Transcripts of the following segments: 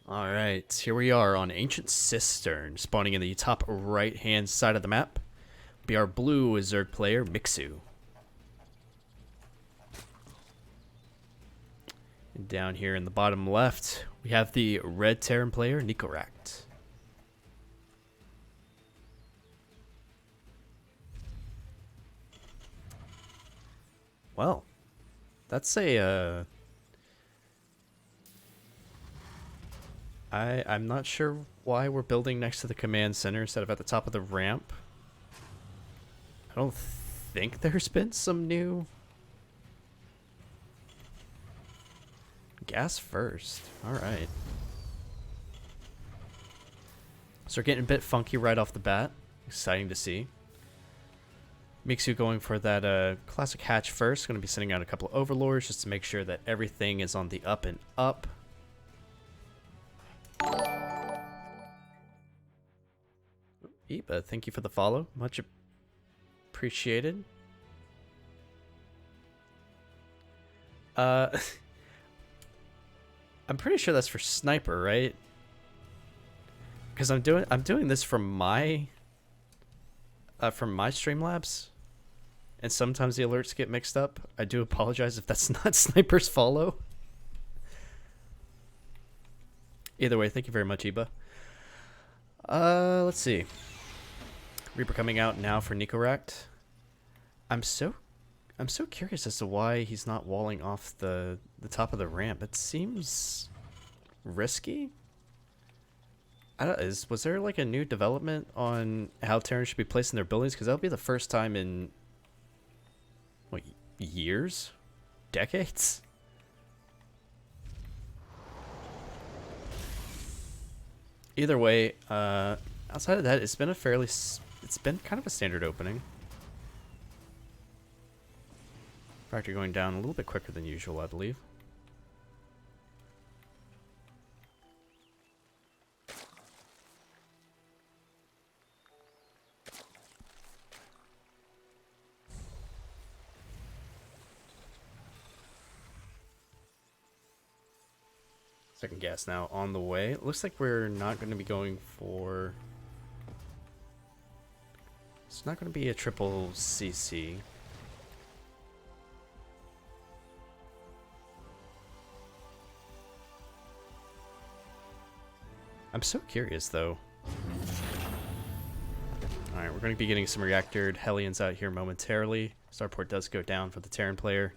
Alright, here we are on Ancient Cistern, spawning in the top right-hand side of the map. Be our blue Zerg player, Mixu. And down here in the bottom left, we have the red Terran player, Nikoract. Well, that's I'm not sure why we're building next to the command center instead of at the top of the ramp. I don't think there's been some new gas first. Alright. So we're getting a bit funky right off the bat. Exciting to see. Mixu going for that classic hatch first. Going to be sending out a couple of overlords just to make sure that everything is on the up and up. Eba, thank you for the follow. Much appreciated. I'm pretty sure that's for sniper, right? Because I'm doing this from my Streamlabs, and sometimes the alerts get mixed up. I do apologize if that's not sniper's follow. Either way, thank you very much, Eba. Let's see. Reaper coming out now for Nikoract. I'm so curious as to why he's not walling off the top of the ramp. It seems risky. Was there like a new development on how Terrans should be placing their buildings? Because that'll be the first time in what, years, decades. Either way, outside of that, it's been kind of a standard opening. Factory going down a little bit quicker than usual, I believe. Second gas now on the way. It looks like we're not going to be going for... It's not going to be a triple CC. I'm so curious, though. Alright, we're going to be getting some reactored Hellions out here momentarily. Starport does go down for the Terran player.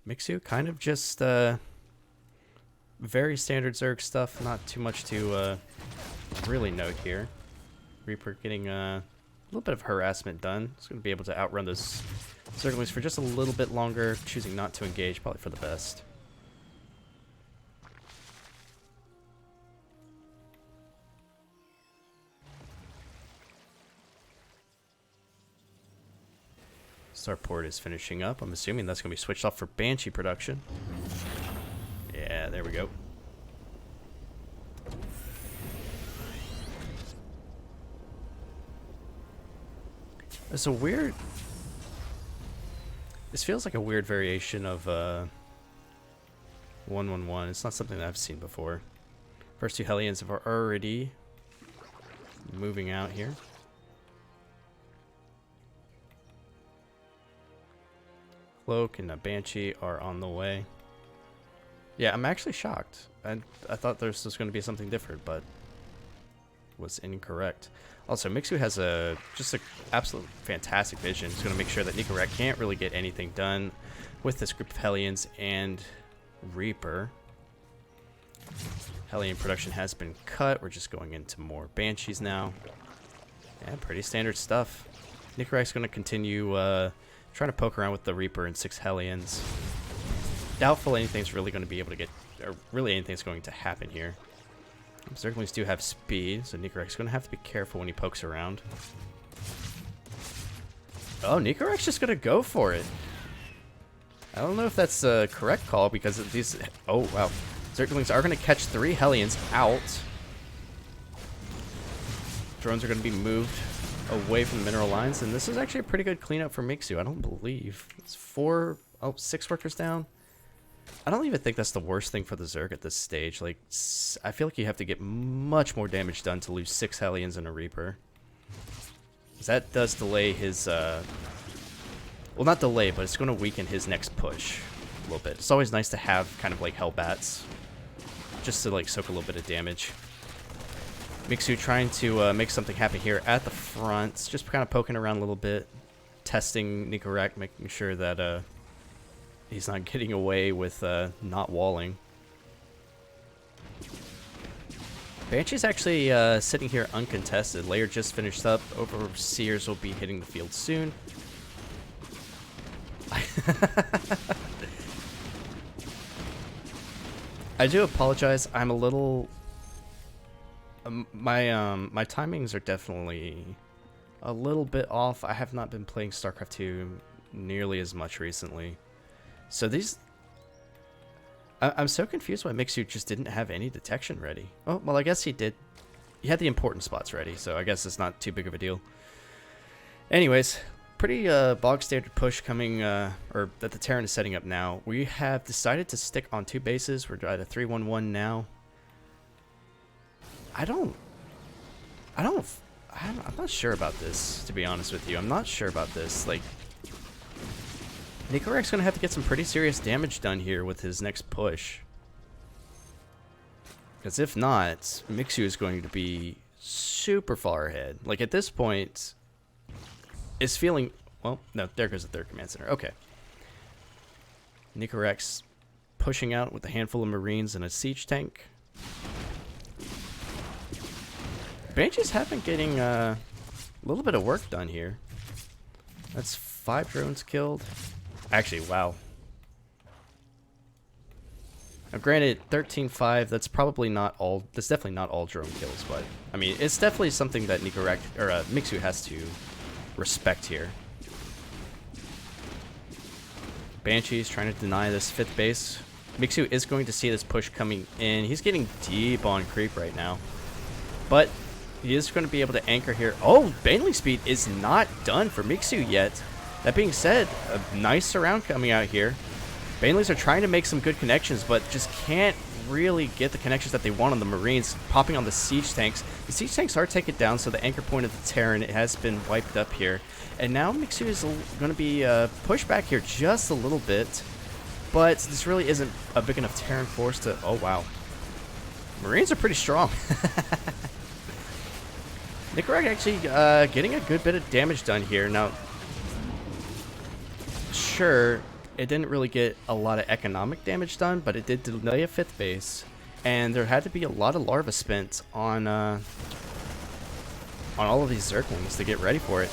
Mixu, kind of just very standard Zerg stuff, not too much to really note here. Reaper getting a little bit of harassment done. He's going to be able to outrun those Zerglings for just a little bit longer, choosing not to engage, probably for the best. Starport is finishing up. I'm assuming that's going to be switched off for Banshee production. Yeah, there we go. It's a weird... This feels like a weird variation of 111. It's not something that I've seen before. First two Hellions are already moving out here. Cloak and a Banshee are on the way. Yeah, I'm actually shocked. I thought this was going to be something different, but was incorrect. Also, Mixu has just an absolute fantastic vision. He's going to make sure that Nikoract can't really get anything done with this group of Hellions and Reaper. Hellion production has been cut. We're just going into more Banshees now. Yeah, pretty standard stuff. Nikoract's going to continue trying to poke around with the Reaper and 6 Hellions. Doubtful anything's really going to be able to get, or really anything's going to happen here. Zerglings do have speed, so Nikoract's going to have to be careful when he pokes around. Oh, Nikoract's just going to go for it. I don't know if that's a correct call because of these... Oh, wow. Zerglings are going to catch 3 Hellions out. Drones are going to be moved away from the mineral lines, and this is actually a pretty good cleanup for Mixu. I don't believe it's 6 workers down. I don't even think that's the worst thing for the Zerg at this stage. Like, I feel like you have to get much more damage done to lose 6 Hellions and a Reaper. 'Cause that does delay his, well, not delay, but it's going to weaken his next push a little bit. It's always nice to have kind of like Hellbats, just to like soak a little bit of damage. Mixu trying to make something happen here at the front, just kind of poking around a little bit, testing Nicorette, making sure that he's not getting away with not walling. Banshee's actually sitting here uncontested. Lair just finished up. Overseers will be hitting the field soon. I do apologize. I'm a little... my timings are definitely a little bit off. I have not been playing StarCraft 2 nearly as much recently. So these... I'm so confused why Mixu just didn't have any detection ready. Oh, well, I guess he did. He had the important spots ready, so I guess it's not too big of a deal. Anyways, pretty bog standard push coming, or that the Terran is setting up now. We have decided to stick on 2 bases. We're at a 3-1-1 now. I'm not sure about this, to be honest with you. I'm not sure about this. Like, Nicorette's going to have to get some pretty serious damage done here with his next push. Because if not, Mixu is going to be super far ahead. Like, at this point, is feeling... Well, no, there goes the 3rd command center. Okay. Nicorette's pushing out with a handful of Marines and a siege tank. Banshees have been getting a little bit of work done here. That's 5 drones killed. Actually, wow. Now, granted, 13-5, that's probably not all... That's definitely not all drone kills, but... I mean, it's definitely something that Nicorette, or Mixu has to respect here. Banshee's trying to deny this 5th base. Mixu is going to see this push coming in. He's getting deep on creep right now. But he is going to be able to anchor here. Oh, Baneling speed is not done for Mixu yet. That being said, a nice surround coming out here. Banelings are trying to make some good connections, but just can't really get the connections that they want on the Marines, popping on the siege tanks. The siege tanks are taken down, so the anchor point of the Terran has been wiped up here. And now Mixu is going to be pushed back here just a little bit, but this really isn't a big enough Terran force to... Oh, wow. Marines are pretty strong. Nicorette actually getting a good bit of damage done here. Now, sure, it didn't really get a lot of economic damage done, but it did delay a 5th base, and there had to be a lot of larva spent on all of these Zerglings to get ready for it.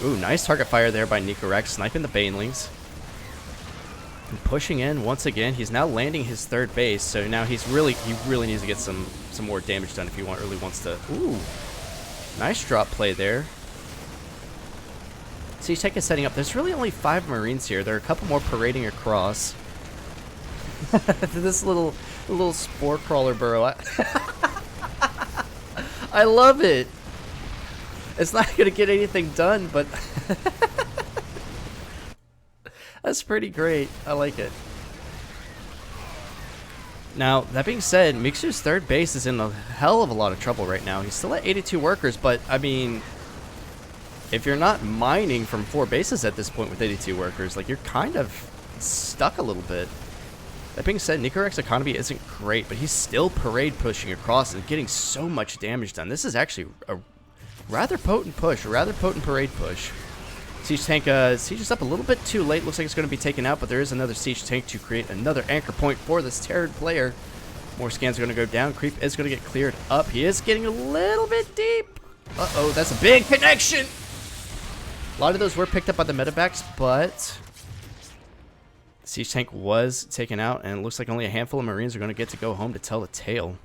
Ooh, nice target fire there by Nicorette, sniping the Banelings. And pushing in once again. He's now landing his 3rd base, so now he really needs to get some more damage done if he really wants to. Ooh, nice drop play there. Siege tank is setting up. There's really only 5 Marines here. There are a couple more parading across. This little spore crawler burrow. I love it. It's not gonna get anything done, but that's pretty great. I like it. Now, that being said, Mixu's 3rd base is in a hell of a lot of trouble right now. He's still at 82 workers, but I mean, if you're not mining from 4 bases at this point with 82 workers, like, you're kind of stuck a little bit. That being said, Nicorette's economy isn't great, but he's still parade pushing across and getting so much damage done. This is actually a rather potent push, a rather potent parade push. Siege tank sieges up a little bit too late. Looks like it's going to be taken out, but there is another siege tank to create another anchor point for this Terran player. More scans are going to go down. Creep is going to get cleared up. He is getting a little bit deep. Uh-oh, that's a big connection. A lot of those were picked up by the medevacs, but the siege tank was taken out, and it looks like only a handful of Marines are going to get to go home to tell the tale.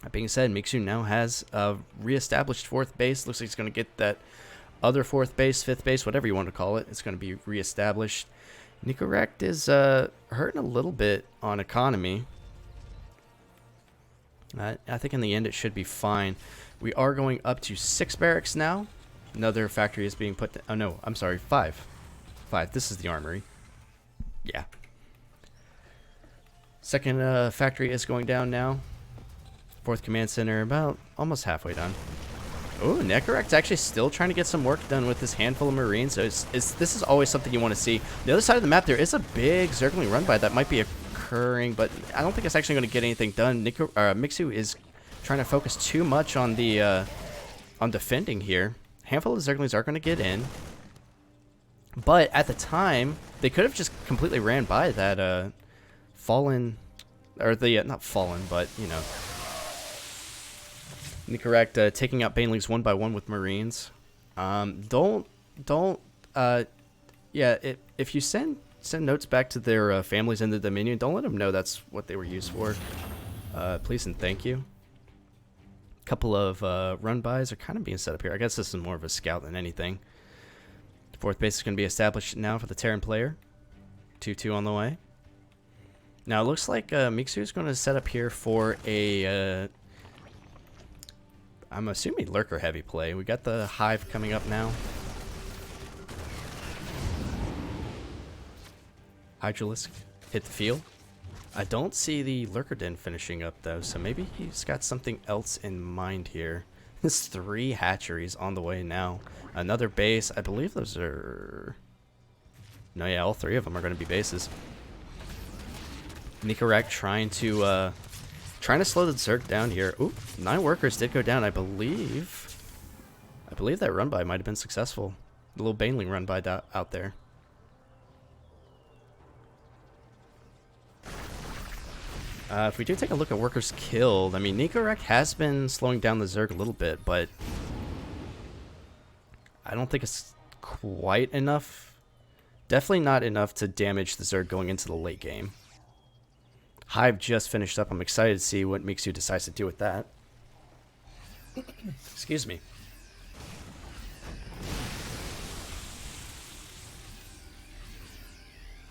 That being said, Mixu now has a reestablished 4th base. Looks like he's going to get that other 4th base, 5th base, whatever you want to call it. It's going to be reestablished. Nicorette is hurting a little bit on economy. I think in the end it should be fine. We are going up to 6 barracks now. Another factory is being put... Oh, no. I'm sorry. 5. 5. This is the armory. Yeah. Second factory is going down now. Fourth command center about almost halfway done. Oh, Necrorect's actually still trying to get some work done with this handful of Marines. So this is always something you want to see. The other side of the map, there is a big Zergling run by that might be occurring, but I don't think it's actually going to get anything done. Mixu is trying to focus too much on the on defending here. Handful of Zerglings are going to get in, but at the time they could have just completely ran by that fallen, or the not fallen, but you know. Nicorect taking out Banelings one by one with Marines. Yeah, if you send notes back to their families in the Dominion, don't let them know that's what they were used for. Please and thank you. A couple of run-bys are kind of being set up here. I guess this is more of a scout than anything. Fourth base is going to be established now for the Terran player. 2-2 on the way. Now it looks like Mixu is going to set up here for a... I'm assuming lurker heavy play. We got the hive coming up now. Hydralisk hit the field. I don't see the lurker den finishing up though, so maybe he's got something else in mind here. There's 3 hatcheries on the way now. Another base. I believe those are... No, yeah, all 3 of them are going to be bases. Nicorect trying to slow the Zerg down here. Ooh, 9 workers did go down, I believe. I believe that run by might have been successful. The little Baneling run by out there. If we do take a look at workers killed, I mean, Nicorect has been slowing down the Zerg a little bit, but I don't think it's quite enough. Definitely not enough to damage the Zerg going into the late game. Hive just finished up. I'm excited to see what Mixu decides to do with that. Excuse me.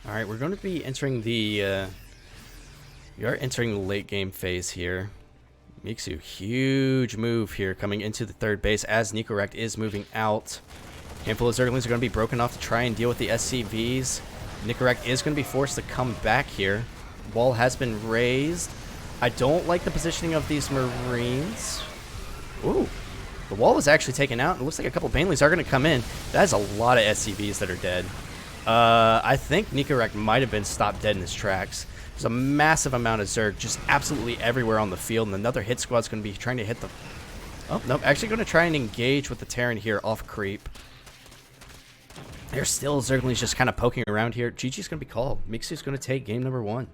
Alright, we're going to be entering the... we are entering the late game phase here. Mixu, huge move here coming into the third base as Nicorect is moving out. Handful of Zerglings are going to be broken off to try and deal with the SCVs. Nicorect is going to be forced to come back here. Wall has been raised. I don't like the positioning of these Marines. Ooh. The wall is actually taken out. It looks like a couple of Banelings are going to come in. That is a lot of SCVs that are dead. I think Nicorect might have been stopped dead in his tracks. There's a massive amount of Zerg just absolutely everywhere on the field. And another hit squad's going to be trying to hit the... Oh, nope. Actually going to try and engage with the Terran here off creep. There's still Zerglings just kind of poking around here. GG's going to be called. Mixu's going to take game number 1.